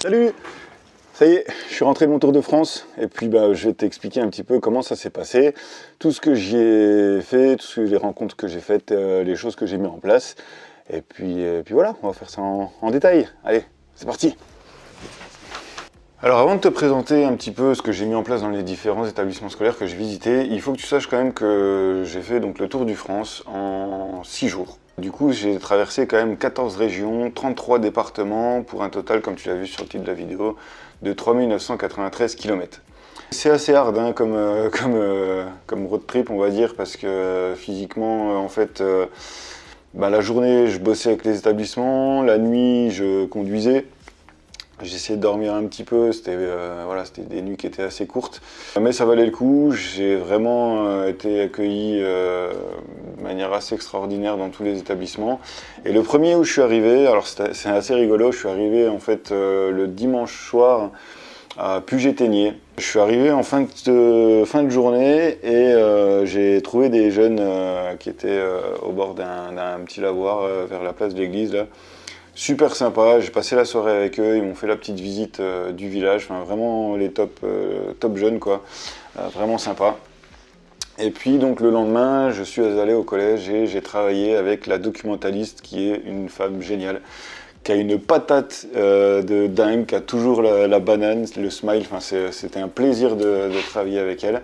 Salut! Ça y est, je suis rentré de mon Tour de France et puis je vais t'expliquer un petit peu comment ça s'est passé, tout ce que j'y ai fait, les rencontres que j'ai faites, les choses que j'ai mis en place. Et puis voilà, on va faire ça en détail. Allez, c'est parti! Alors avant de te présenter un petit peu ce que j'ai mis en place dans les différents établissements scolaires que j'ai visités, il faut que tu saches quand même que j'ai fait donc le Tour du France en 6 jours. Du coup, j'ai traversé quand même 14 régions, 33 départements, pour un total, comme tu l'as vu sur le titre de la vidéo, de 3993 km. C'est assez hard hein, comme road trip, on va dire, parce que physiquement, en fait, la journée, je bossais avec les établissements, la nuit, je conduisais. J'essayais de dormir un petit peu, c'était des nuits qui étaient assez courtes. Mais ça valait le coup, j'ai vraiment été accueilli de manière assez extraordinaire dans tous les établissements. Et le premier où je suis arrivé, alors c'est assez rigolo, je suis arrivé en fait le dimanche soir à Puget-Théniers. Je suis arrivé en fin de journée et j'ai trouvé des jeunes qui étaient au bord d'un petit lavoir vers la place de l'église là. Super sympa, j'ai passé la soirée avec eux, ils m'ont fait la petite visite du village, enfin, vraiment les top jeunes quoi, vraiment sympa. Et puis donc le lendemain, je suis allé au collège et j'ai travaillé avec la documentaliste qui est une femme géniale, qui a une patate de dingue, qui a toujours la banane, le smile, enfin, c'était un plaisir de travailler avec elle.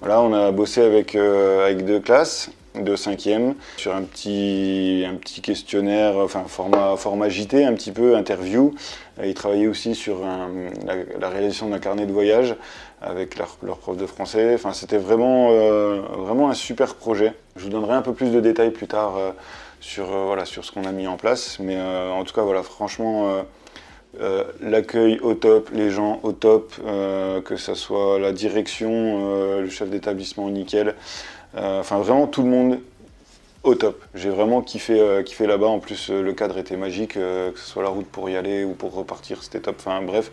Voilà, on a bossé avec 2 classes de 5e sur un petit questionnaire, enfin format JT, un petit peu interview. Ils travaillaient aussi sur la réalisation d'un carnet de voyage avec leur prof de français. Enfin, c'était vraiment un super projet. Je vous donnerai un peu plus de détails plus tard sur ce qu'on a mis en place. Mais en tout cas, voilà, franchement, l'accueil au top, les gens au top, que ce soit la direction, le chef d'établissement nickel, enfin vraiment tout le monde au top. J'ai vraiment kiffé là-bas, en plus le cadre était magique, que ce soit la route pour y aller ou pour repartir, c'était top, enfin bref.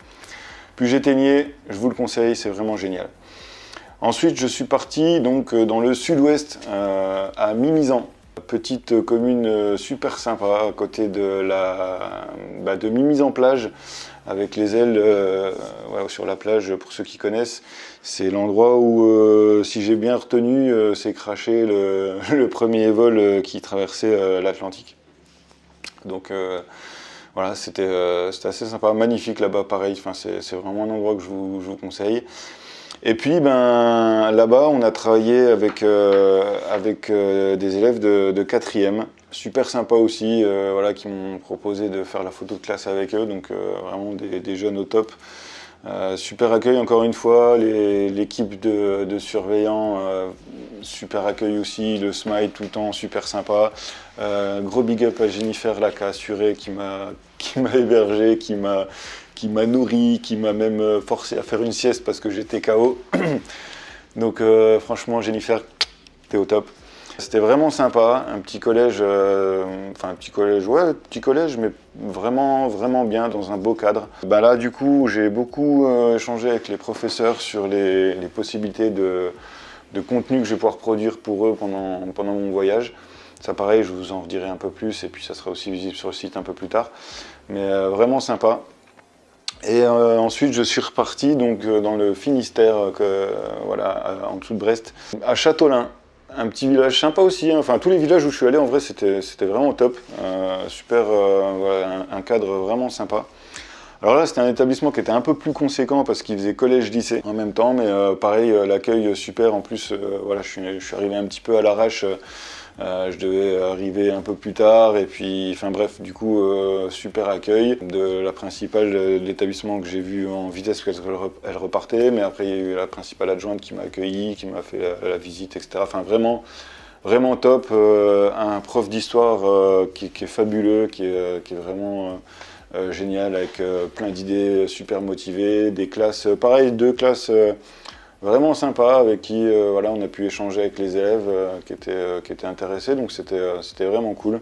Puget-Théniers, je vous le conseille, c'est vraiment génial. Ensuite, je suis parti donc dans le sud-ouest, à Mimizan. Petite commune super sympa à côté de Mimizan-Plage, avec les ailes sur la plage, pour ceux qui connaissent. C'est l'endroit où, si j'ai bien retenu, s'est crashé le premier vol qui traversait l'Atlantique. Donc voilà, c'était assez sympa, magnifique là-bas, pareil, enfin, c'est vraiment un endroit que je vous conseille. Et puis là-bas, on a travaillé avec des élèves de 4e, super sympa aussi, qui m'ont proposé de faire la photo de classe avec eux, donc vraiment des jeunes au top. Super accueil encore une fois, l'équipe de surveillants, super accueil aussi, le smile tout le temps, super sympa. Gros big up à Jennifer là, qui a assuré, qui m'a hébergé, qui m'a nourri, qui m'a même forcé à faire une sieste parce que j'étais KO. Donc franchement Jennifer, t'es au top. C'était vraiment sympa, un petit collège, petit collège, mais vraiment bien, dans un beau cadre. Là, du coup, j'ai beaucoup échangé avec les professeurs sur les possibilités de contenu que je vais pouvoir produire pour eux pendant mon voyage. Ça, pareil, je vous en redirai un peu plus, et puis ça sera aussi visible sur le site un peu plus tard. Mais vraiment sympa. Et ensuite, je suis reparti donc, dans le Finistère, en dessous de Brest, à Châteaulin. Un petit village sympa aussi, hein. Enfin tous les villages où je suis allé en vrai c'était vraiment top, super, un cadre vraiment sympa. Alors là c'était un établissement qui était un peu plus conséquent parce qu'il faisait collège-lycée en même temps, mais pareil l'accueil super, en plus je suis arrivé un petit peu à l'arrache, je devais arriver un peu plus tard et puis enfin bref du coup super accueil de la principale de l'établissement que j'ai vu en vitesse parce qu'elle repartait, mais après il y a eu la principale adjointe qui m'a accueilli, qui m'a fait la visite, etc. Enfin vraiment top, un prof d'histoire qui est fabuleux, qui est vraiment génial, avec plein d'idées, super motivé, des classes, pareil, 2 classes vraiment sympas avec qui on a pu échanger avec les élèves qui étaient intéressés, donc c'était vraiment cool.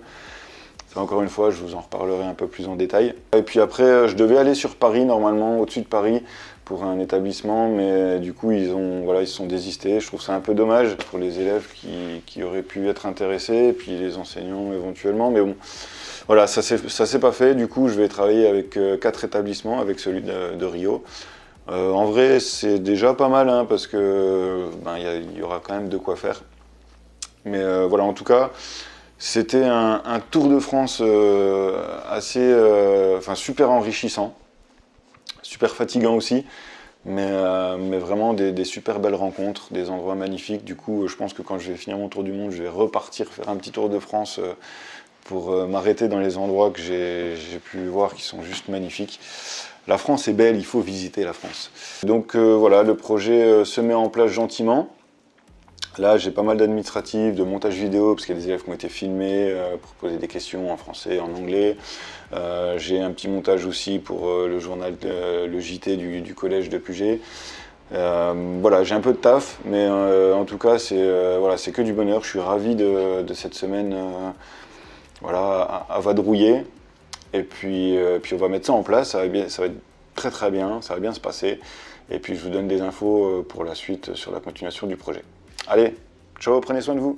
Ça, encore une fois, je vous en reparlerai un peu plus en détail. Et puis après, je devais aller sur Paris, normalement, au-dessus de Paris, pour un établissement, mais du coup, ils se sont désistés. Je trouve ça un peu dommage pour les élèves qui auraient pu être intéressés, et puis les enseignants éventuellement, mais bon. Voilà, ça s'est pas fait. Du coup, je vais travailler avec 4 établissements, avec celui de Rio. En vrai, c'est déjà pas mal, hein, parce que y aura quand même de quoi faire. Mais voilà, en tout cas, c'était un Tour de France assez, super enrichissant, super fatigant aussi, mais vraiment des super belles rencontres, des endroits magnifiques. Du coup, je pense que quand je vais finir mon tour du monde, je vais repartir faire un petit Tour de France pour m'arrêter dans les endroits que j'ai pu voir qui sont juste magnifiques. La France est belle, il faut visiter la France. Donc voilà, le projet se met en place gentiment. Là, j'ai pas mal d'administratifs, de montage vidéo, parce qu'il y a des élèves qui ont été filmés pour poser des questions en français, en anglais. J'ai un petit montage aussi pour le journal, le JT du collège de Puget. Voilà, j'ai un peu de taf, mais en tout cas, c'est que du bonheur. Je suis ravi de cette semaine voilà, à vadrouiller. Et puis on va mettre ça en place, ça va être très très bien, ça va bien se passer. Et puis je vous donne des infos pour la suite sur la continuation du projet. Allez, ciao, prenez soin de vous.